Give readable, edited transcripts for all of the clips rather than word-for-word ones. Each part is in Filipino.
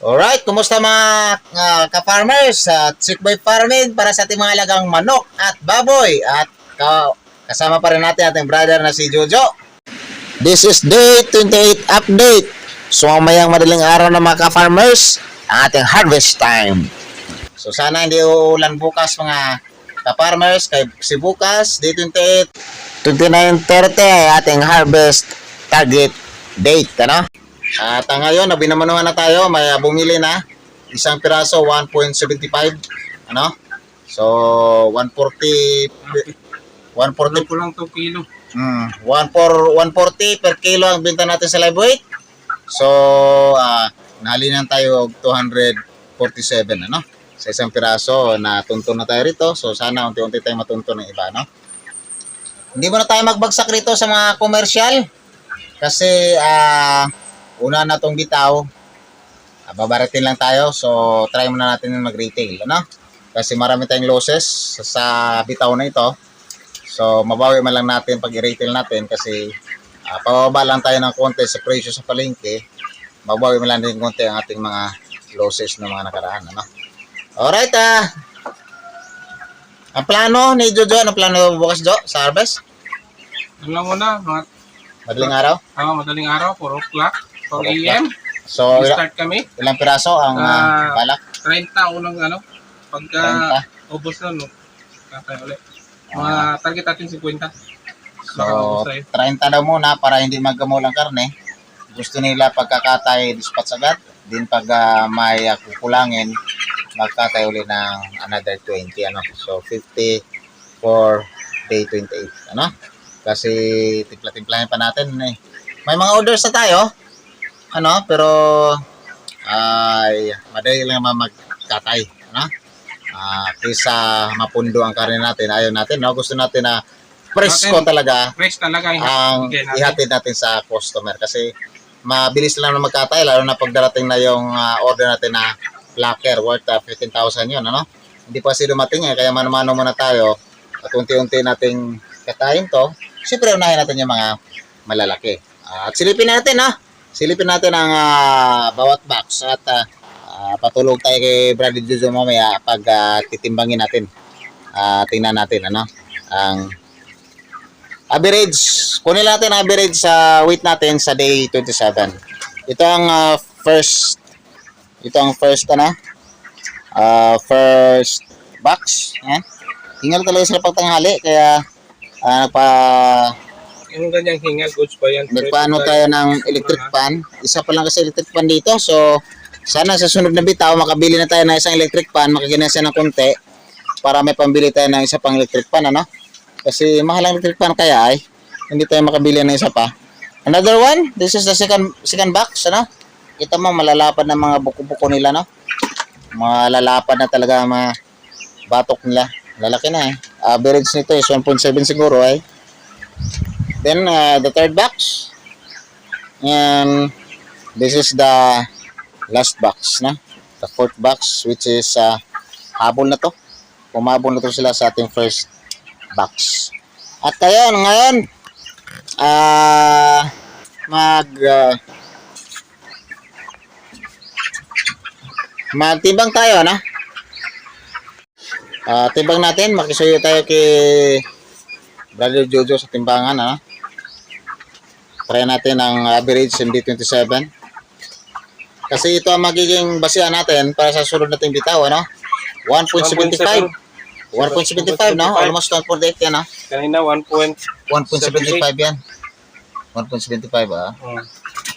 Alright, kumusta mga ka-farmers? Chick Boy Farming para sa ating mga alagang manok at baboy. At kasama pa rin natin ating brother na si Jojo. This is day 28 update. So mamayang madaling araw na mga ka-farmers, ang ating harvest time. So sana hindi uulan bukas mga ka-farmers. Kasi bukas, day 28, 29:30 ating harvest target date. Ano? At ngayon, nabinamanuhan na tayo. May bumili na. Isang piraso, 1.75. Ano? So, 140 ko lang 2 kilo. 140 per kilo ang binta natin sa live weight. So, nahalinan tayo 247, ano? Sa isang piraso, natuntun na tayo rito. So, sana unti-unti tayo matuntun ng iba, no? Hindi mo na tayo magbagsak rito sa mga commercial. Kasi, una na tong bitaw, babaratin lang tayo. So, try muna natin mag-retail, ano? Kasi marami tayong losses sa bitaw na ito. So, mabawi man lang natin pag i-retail natin kasi pababa lang tayo ng konti sa presyo sa palengke. Mabawi man lang din konti ang ating mga losses ng mga nakaraan, ano? Alright, ang plano ni Jojo, ano plano bukas, Jo, sa harvest? Alam mo na, mga Madaling araw? madaling araw, 4 o'clock, 4 a.m. So, Start kami. ilang piraso ang balak? 30 unang pagka 30. ubos na, no? Kakaya ulit. Mga target natin 50. So, 30 daw muna para hindi maggamol ang karne. Gusto nila pagkakatay dispatch agad. Din pag may kukulangin, magkatay ulit ng another 20. Ano? So, 50 for day 28. Ano? Kasi timpla-timplahin pa natin. May mga orders na tayo. Ano? Pero, ay madali lang magkatay. Ano? Kaysa mapundo ang karne natin, ayaw natin, no? Gusto natin na presko talaga fresh talaga ang ihatid natin sa customer kasi mabilis lang na magkatay lalo na pag darating na yung order natin na placker worth 15,000 yun, ano? Hindi pa kasi dumating kaya mano-mano muna tayo at unti-unti nating katayin to. Siyempre unahin natin yung mga malalaki at silipin natin, ha? Silipin natin ang bawat box at patulog tayo kay Brother Jojo mamaya pag titimbangin natin. Tingnan natin ano ang average. Kunin natin ang average sa weight natin sa day 27. Ito ang first first box. Yan. Hingal talaga sila pagtanghali kaya yung ganyang hingal, goods ba yan? nagpaano tayo ng electric pan. Isa pa lang kasi electric pan dito. So, sana sa sunod na bitaw, makabili na tayo ng isang electric pan, makaginasa ng konti para may pambili tayo ng isa pang electric pan, ano? Kasi mahal ang electric pan kaya ay hindi tayo makabili ng isa pa. Another one, this is the second box, ano? Kita mo, malalapad na mga buko-buko nila, no? Malalapad na talaga ang mga batok nila. Lalaki na Average nito is 1.7 siguro ay. Then, the third box. And this is the last box, na? The fourth box, which is habol na to. Pumabol na to sila sa ating first box. At ngayon, magtimbang tayo, na? Timbang natin, makisuyo tayo kay Brother Jojo sa timbangan, ha? Try natin ang average MD27. Kasi ito ang magiging basihan natin para sa sunod nating bitaw, ano? 1.75. 1.75, no? Almost 1.8 yan, ha? Kanina 1.75 yan. 1.75,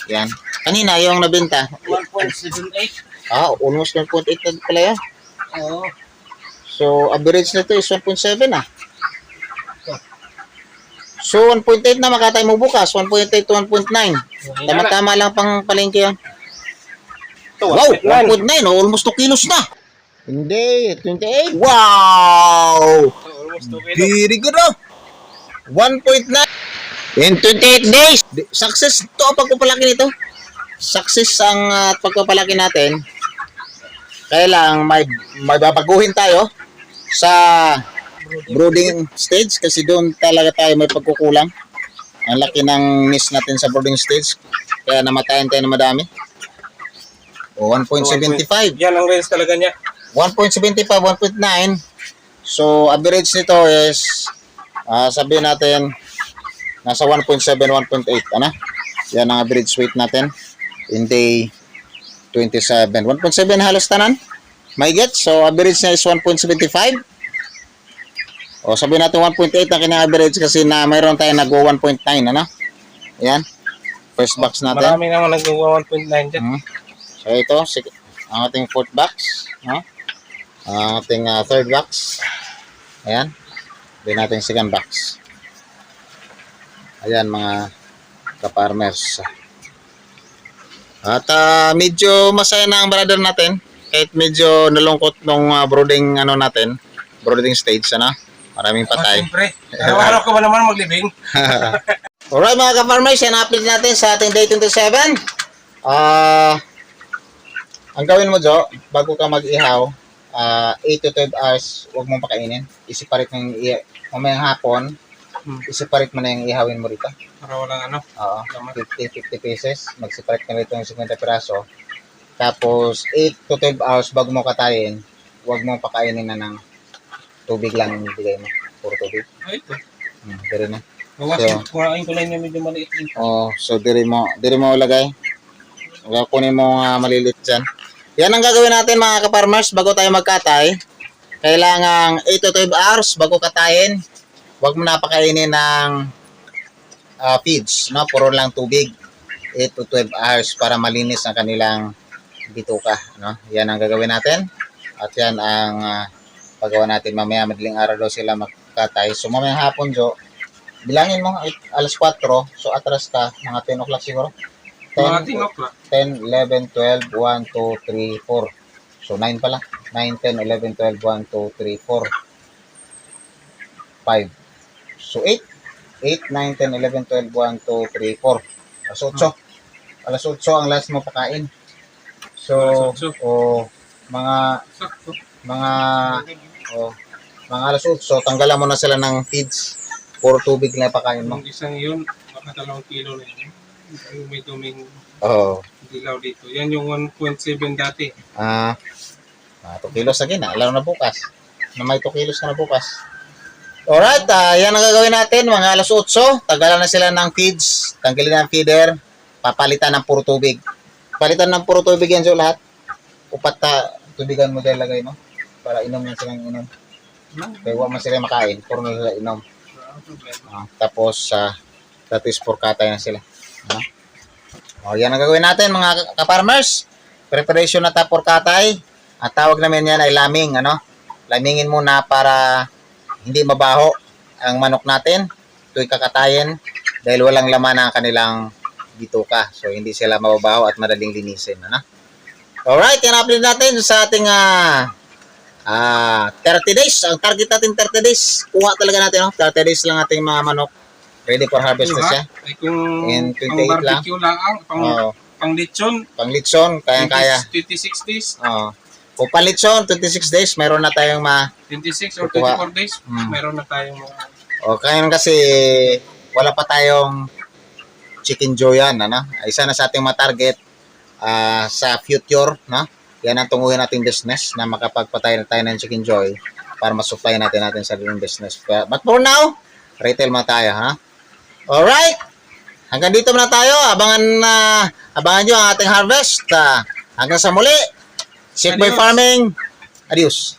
Yan. Kanina, yung nabenta. 1.78. Almost 1.8 na pala yan. Oo. So, average nito is 1.7, So, 1.8 na makatay mo bukas. 1.8 to 1.9. Tama-tama lang pang palengke yan. Wow! 1.9. Almost 2 kilos na. Hindi. 28. Wow! Almost 2 kilo. Very good, 1.9. In 28 days. Success to ang pagpapalaki nito. Success ang pagpapalaki natin. Kaya lang, may babaguhin tayo sa brooding stage kasi doon talaga tayo may pagkukulang. Ang laki ng miss natin sa brooding stage kaya namatayan tayo na madami. O 1.75. Yan ang range talaga niya. 1.75, 1.9. So, average nito is, sabihin natin, nasa 1.7, 1.8. Ano? Yan ang average weight natin in day 27. 1.7 halos tanan. May get. So, average niya is 1.75. O, sabihin natin 1.8 ang kanyang average kasi na mayroon tayo nag-1.9. Ano? Yan. First box natin. Marami naman nag-1.9 dyan. So, ito, ang ating fourth box. No? Ang ating third box. Ayan. Then natin second box. Ayan, mga ka-farmers. At medyo masaya na ang brother natin. Kahit medyo nalungkot nung brooding brooding stage, ano? Maraming patay. Siyempre. Araw-araw ko ba naman maglibing? Alright mga ka-farmers, yan update natin sa ating day 27. Ang gawin mo, Jo, bago ka mag-ihaw, 8 to 12 hours, huwag mong pakainin. Isiparit mo yung mamayang hapon, isiparit mo na yung ihawin mo rito. Para walang ano. Oo, 50 pieces. Magsiparit ka rito yung 50 piraso. Tapos, 8 to 12 hours bago mo katayin, huwag mong pakainin na ng tubig lang yung bigay mo. Puro tubig. Ay, ito. Dire na. Kuhain ko lang yung medyo maliit dito. So dire mo ilagay. Kunin mo malilit dyan. Yan ang gagawin natin mga ka-farmers bago tayo magkatay. Kailangan 8 to 12 hours bago katayin. Huwag mo napakainin ng feeds, no? Puro lang tubig. 8 to 12 hours para malinis ang kanilang bituka, no? Yan ang gagawin natin. At yan ang paggawa natin mamaya. Madaling araw daw sila magkatay. So mamayang hapon, Jo, bilangin mo alas 4. So atras ka mga 10 o'clock siguro. 10 o'clock. 10, 11, 12, 1, 2, 3, 4. So 9 pala. 9, 10, 11, 12, 1, 2, 3, 4. 5. So 8. 8, 9, 10, 11, 12, 1, 2, 3, 4. Alas 8. Alas 8 ang last mo pakain. So, mga alas 8, tanggalan mo na sila ng feeds. Puro tubig na pakain mo. Yung isang yun, baka 2 kilo na yun. Yung may duming dilaw dito. Yan yung 1.7 dati. 2 kilos na gina. Lalo na bukas. Na may 2 kilos na bukas. Alright, yan ang gagawin natin. Mga alas 8, tagalan na sila ng feeds. Tanggalin ng feeder. Papalitan ng puro tubig. Palitan ng puro tubig yan, so lahat. Upat tubigan mo dahil lagay mo. Para inom yan silang inom. Kaya huwag man sila makain. Puro na sila inom. Tapos, that is for katay na sila. Yan ang gagawin natin mga ka-farmers. Preparation na for katay. At tawag namin yan ay laming. Lamingin muna para hindi mabaho ang manok natin. Ito'y kakatayin dahil walang laman ang kanilang bituka. So, hindi sila mababaho at madaling linisin. Alright, yan upload natin sa ating 30 days. Ang target natin 30 days. Kuha talaga natin. 30 days lang ating mga manok. Ready for harvest na siya. Ay kung In 28 pang barbecue lang, pang lechon. Pang lechon, kaya-kaya. 26 days. Kung pang lechon, 26 days, mayroon na tayong 26 or 24 days, mayroon na tayong mga... Kaya kasi wala pa tayong chicken joy yan. Isa na sa ating mga target sa future. Yan ang tunguhin nating business na makapagpatay na tayo ng chicken joy para masupply natin sa sariling business. But for now, retail muna tayo. Alright. Hanggang dito muna tayo. Abangan nyo ang ating harvest. Hanggang sa muli. Safe Boy Farming. Adios.